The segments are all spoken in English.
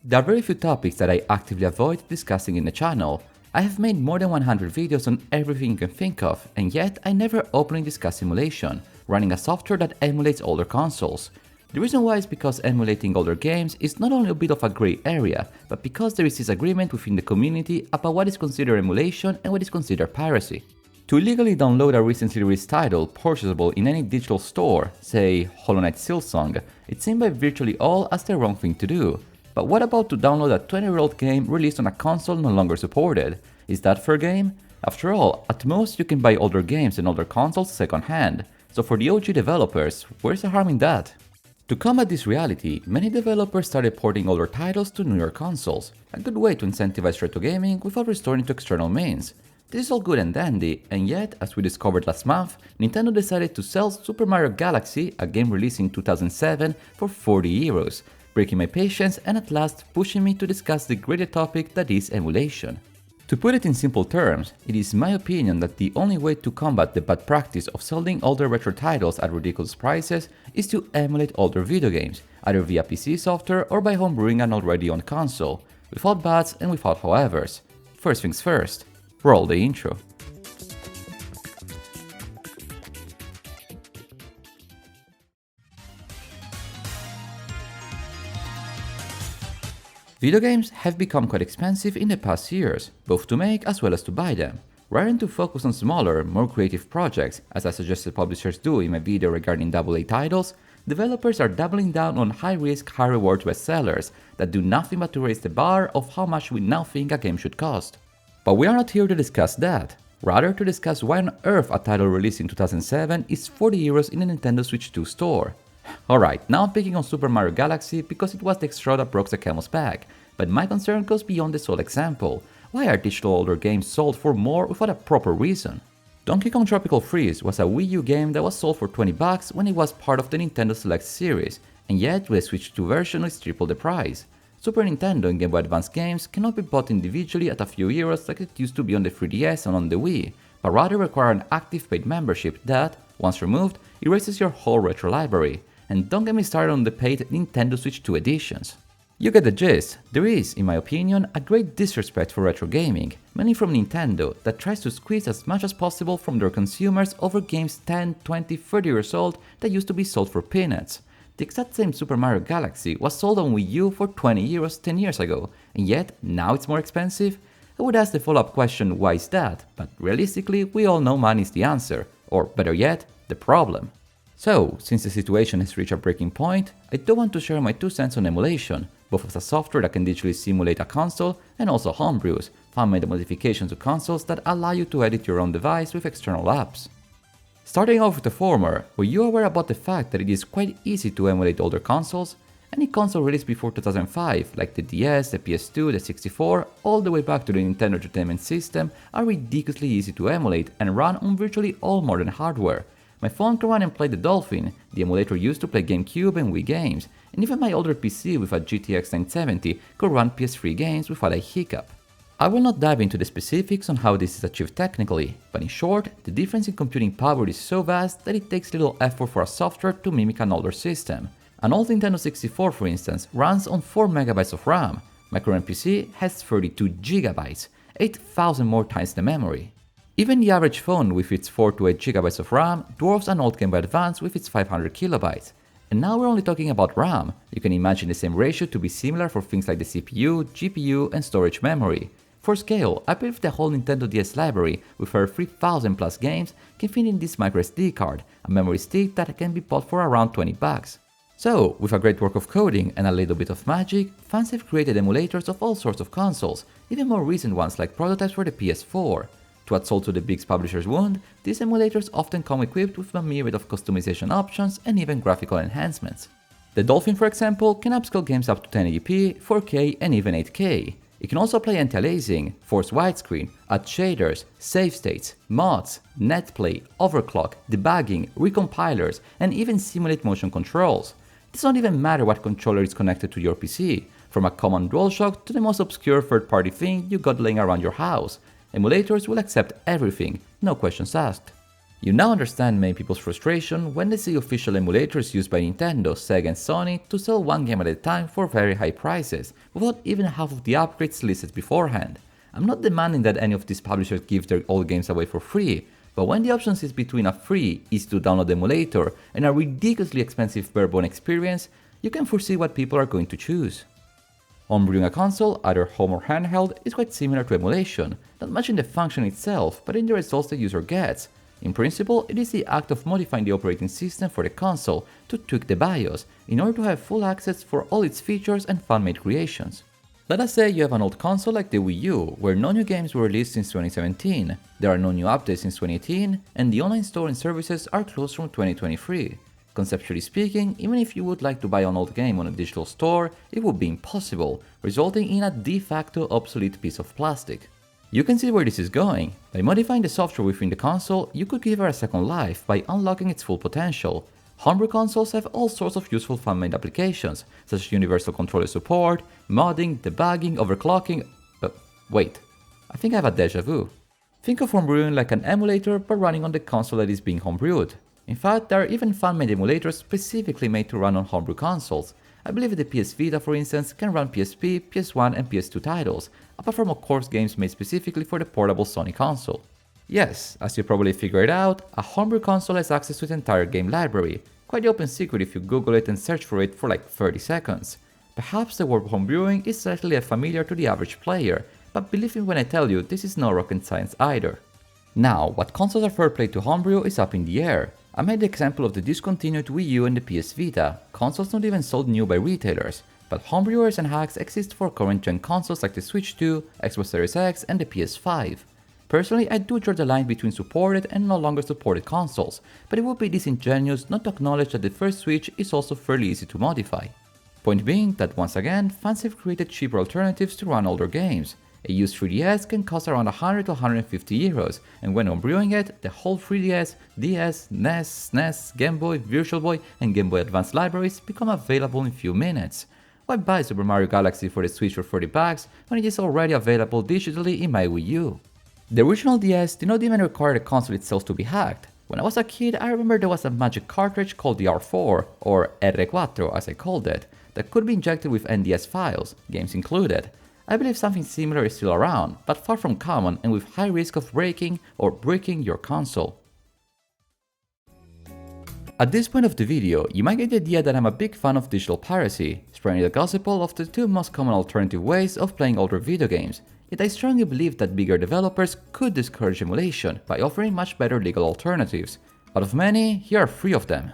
There are very few topics that I actively avoid discussing in the channel. I have made more than 100 videos on everything you can think of, and yet I never openly discuss emulation, running a software that emulates older consoles. The reason why is because emulating older games is not only a bit of a grey area, but because there is disagreement within the community about what is considered emulation and what is considered piracy. To illegally download a recently released title purchasable in any digital store, say Hollow Knight Silksong, it's seen by virtually all as the wrong thing to do. But what about to download a 20-year-old game released on a console no longer supported? Is that fair game? After all, at most you can buy older games and older consoles second-hand, so for the OG developers, where's the harm in that? To combat this reality, many developers started porting older titles to newer consoles, a good way to incentivize retro gaming without resorting to external means. This is all good and dandy, and yet, as we discovered last month, Nintendo decided to sell Super Mario Galaxy, a game released in 2007, for €40, breaking my patience and at last pushing me to discuss the greater topic that is emulation. To put it in simple terms, it is my opinion that the only way to combat the bad practice of selling older retro titles at ridiculous prices is to emulate older video games, either via PC software or by homebrewing an already owned console, without buts and without howevers. First things first, roll the intro. Video games have become quite expensive in the past years, both to make as well as to buy them. Rather than to focus on smaller, more creative projects, as I suggested publishers do in my video regarding AA titles, developers are doubling down on high-risk, high-reward bestsellers that do nothing but to raise the bar of how much we now think a game should cost. But we are not here to discuss that, rather to discuss why on earth a title released in 2007 is €40 in a Nintendo Switch 2 store. Alright, now I'm picking on Super Mario Galaxy because it was the straw that broke the camel's back, but my concern goes beyond the sole example. Why are digital older games sold for more without a proper reason? Donkey Kong Tropical Freeze was a Wii U game that was sold for $20 when it was part of the Nintendo Select series, and yet with the Switch 2 version it's triple the price. Super Nintendo and Game Boy Advance games cannot be bought individually at a few euros like it used to be on the 3DS and on the Wii, but rather require an active paid membership that, once removed, erases your whole retro library. And don't get me started on the paid Nintendo Switch 2 editions. You get the gist. There is, in my opinion, a great disrespect for retro gaming, mainly from Nintendo, that tries to squeeze as much as possible from their consumers over games 10, 20, 30 years old that used to be sold for peanuts. The exact same Super Mario Galaxy was sold on Wii U for €20 10 years ago, and yet now it's more expensive? I would ask the follow-up question, why is that? But realistically, we all know money is the answer, or better yet, the problem. So, since the situation has reached a breaking point, I do want to share my 2 cents on emulation, both as a software that can digitally simulate a console and also homebrews, fan-made modifications to consoles that allow you to edit your own device with external apps. Starting off with the former, were you aware about the fact that it is quite easy to emulate older consoles? Any console released before 2005, like the DS, the PS2, the 64, all the way back to the Nintendo Entertainment System, are ridiculously easy to emulate and run on virtually all modern hardware. My phone can run and play the Dolphin, the emulator used to play GameCube and Wii games, and even my older PC with a GTX 970 could run PS3 games without a hiccup. I will not dive into the specifics on how this is achieved technically, but in short, the difference in computing power is so vast that it takes little effort for a software to mimic an older system. An old Nintendo 64, for instance, runs on 4 MB of RAM. My current PC has 32 GB, 8,000 more times the memory. Even the average phone with its 4 to 8 GB of RAM dwarfs an old Game Boy Advance with its 500 KB. And now we're only talking about RAM. You can imagine the same ratio to be similar for things like the CPU, GPU, and storage memory. For scale, I believe the whole Nintendo DS library, with her 3000 plus games, can fit in this microSD card, a memory stick that can be bought for around $20. So, with a great work of coding and a little bit of magic, fans have created emulators of all sorts of consoles, even more recent ones like prototypes for the PS4. To add salt to the big publisher's wound, these emulators often come equipped with a myriad of customization options and even graphical enhancements. The Dolphin, for example, can upscale games up to 1080p, 4K and even 8K. It can also play anti-aliasing, force widescreen, add shaders, save states, mods, netplay, overclock, debugging, recompilers, and even simulate motion controls. It does not even matter what controller is connected to your PC, from a common DualShock to the most obscure third-party thing you got laying around your house. Emulators will accept everything, no questions asked. You now understand many people's frustration when they see official emulators used by Nintendo, Sega and Sony to sell one game at a time for very high prices, without even half of the upgrades listed beforehand. I'm not demanding that any of these publishers give their old games away for free, but when the option is between a free, easy to download emulator and a ridiculously expensive bare-bone experience, you can foresee what people are going to choose. Homebrewing a console, either home or handheld, is quite similar to emulation, not much in the function itself, but in the results the user gets. In principle, it is the act of modifying the operating system for the console to tweak the BIOS in order to have full access for all its features and fan-made creations. Let us say you have an old console like the Wii U, where no new games were released since 2017, there are no new updates since 2018, and the online store and services are closed from 2023. Conceptually speaking, even if you would like to buy an old game on a digital store, it would be impossible, resulting in a de facto obsolete piece of plastic. You can see where this is going. By modifying the software within the console, you could give her a second life by unlocking its full potential. Homebrew consoles have all sorts of useful fan-made applications, such as universal controller support, modding, debugging, overclocking… wait, I think I have a deja vu. Think of homebrewing like an emulator but running on the console that is being homebrewed. In fact, there are even fan-made emulators specifically made to run on homebrew consoles. I believe the PS Vita, for instance, can run PSP, PS1 and PS2 titles, apart from of course games made specifically for the portable Sony console. Yes, as you probably figured out, a homebrew console has access to its entire game library, quite the open secret if you Google it and search for it for like 30 seconds. Perhaps the word homebrewing is slightly familiar to the average player, but believe me when I tell you this is no rocket science either. Now, what consoles are fair play to homebrew is up in the air. I made the example of the discontinued Wii U and the PS Vita, consoles not even sold new by retailers, but homebrewers and hacks exist for current gen consoles like the Switch 2, Xbox Series X and the PS5. Personally, I do draw the line between supported and no longer supported consoles, but it would be disingenuous not to acknowledge that the first Switch is also fairly easy to modify. Point being that once again, fans have created cheaper alternatives to run older games. A used 3DS can cost around 100 to 150 euros, and when homebrewing it, the whole 3DS, DS, NES, SNES, Game Boy, Virtual Boy and Game Boy Advance libraries become available in few minutes. Why buy Super Mario Galaxy for the Switch for 40 bucks when it is already available digitally in my Wii U? The original DS did not even require the console itself to be hacked. When I was a kid, I remember there was a magic cartridge called the R4, or R4 as I called it, that could be injected with NDS files, games included. I believe something similar is still around, but far from common and with high risk of breaking or bricking your console. At this point of the video, you might get the idea that I'm a big fan of digital piracy, spreading the gospel of the two most common alternative ways of playing older video games, yet I strongly believe that bigger developers could discourage emulation by offering much better legal alternatives. Out of many, here are 3 of them.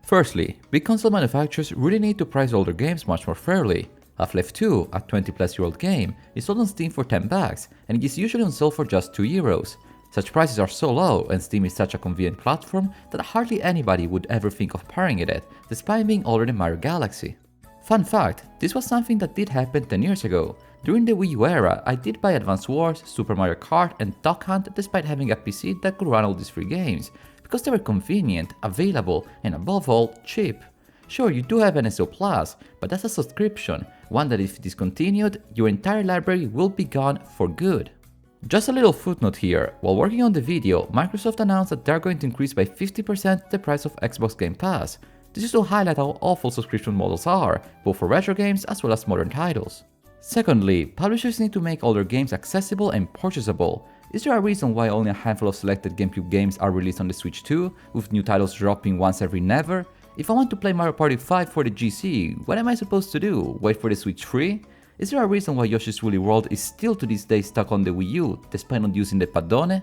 Firstly, big console manufacturers really need to price older games much more fairly. Half-Life 2, a 20-plus-year-old game, is sold on Steam for 10 bucks, and it is usually on sale for just 2 euros. Such prices are so low, and Steam is such a convenient platform that hardly anybody would ever think of pairing it, despite being older than Mario Galaxy. Fun fact, this was something that did happen 10 years ago. During the Wii U era, I did buy Advance Wars, Super Mario Kart and Duck Hunt despite having a PC that could run all these 3 games, because they were convenient, available, and above all, cheap. Sure, you do have NSO Plus, but that's a subscription, one that if discontinued, your entire library will be gone for good. Just a little footnote here, while working on the video, Microsoft announced that they're going to increase by 50% the price of Xbox Game Pass. This is to highlight how awful subscription models are, both for retro games as well as modern titles. Secondly, publishers need to make older games accessible and purchasable. Is there a reason why only a handful of selected GameCube games are released on the Switch 2, with new titles dropping once every never? If I want to play Mario Party 5 for the GC, what am I supposed to do? Wait for the Switch 3? Is there a reason why Yoshi's Woolly World is still to this day stuck on the Wii U, despite not using the Padone?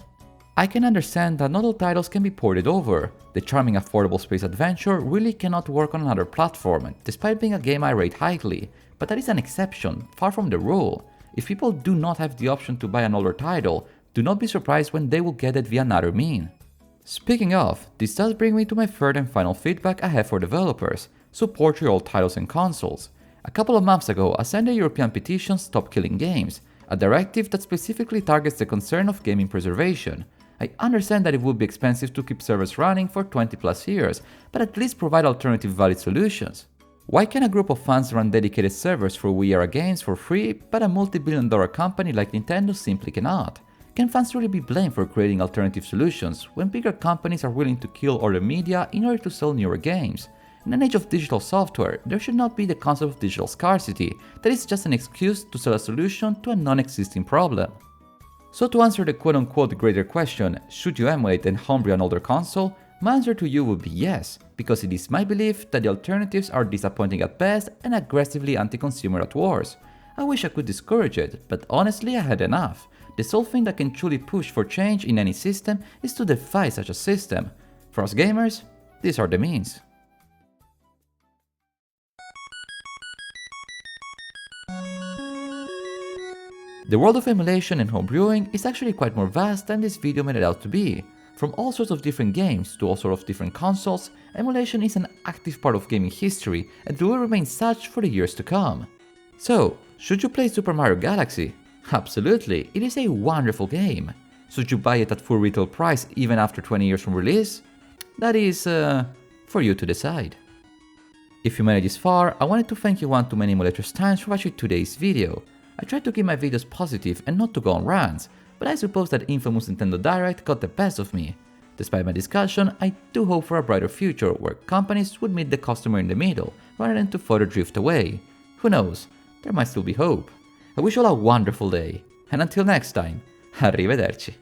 I can understand that not all titles can be ported over. The charming affordable space adventure really cannot work on another platform, despite being a game I rate highly, but that is an exception, far from the rule. If people do not have the option to buy an older title, do not be surprised when they will get it via another mean. Speaking of, this does bring me to my third and final feedback I have for developers: support your old titles and consoles. A couple of months ago, I signed a European petition Stop Killing Games, a directive that specifically targets the concern of gaming preservation. I understand that it would be expensive to keep servers running for 20 plus years, but at least provide alternative valid solutions. Why can a group of fans run dedicated servers for Wii era games for free, but a multi-billion-dollar company like Nintendo simply cannot? Can fans really be blamed for creating alternative solutions when bigger companies are willing to kill other media in order to sell newer games? In an age of digital software, there should not be the concept of digital scarcity, that is just an excuse to sell a solution to a non-existing problem. So to answer the quote-unquote greater question, should you emulate and homebrew an older console? My answer to you would be yes, because it is my belief that the alternatives are disappointing at best and aggressively anti-consumer at worst. I wish I could discourage it, but honestly I had enough. The sole thing that can truly push for change in any system is to defy such a system. For us gamers, these are the means. The world of emulation and homebrewing is actually quite more vast than this video made it out to be. From all sorts of different games to all sorts of different consoles, emulation is an active part of gaming history and will remain such for the years to come. So, should you play Super Mario Galaxy? Absolutely, it is a wonderful game. Should you buy it at full retail price even after 20 years from release? That is, for you to decide. If you made it this far, I wanted to thank you one-to-many Emulators times for watching today's video. I try to keep my videos positive and not to go on rants, but I suppose that infamous Nintendo Direct got the best of me. Despite my discussion, I do hope for a brighter future where companies would meet the customer in the middle rather than to further drift away. Who knows, there might still be hope. I wish you all a wonderful day, and until next time, arrivederci.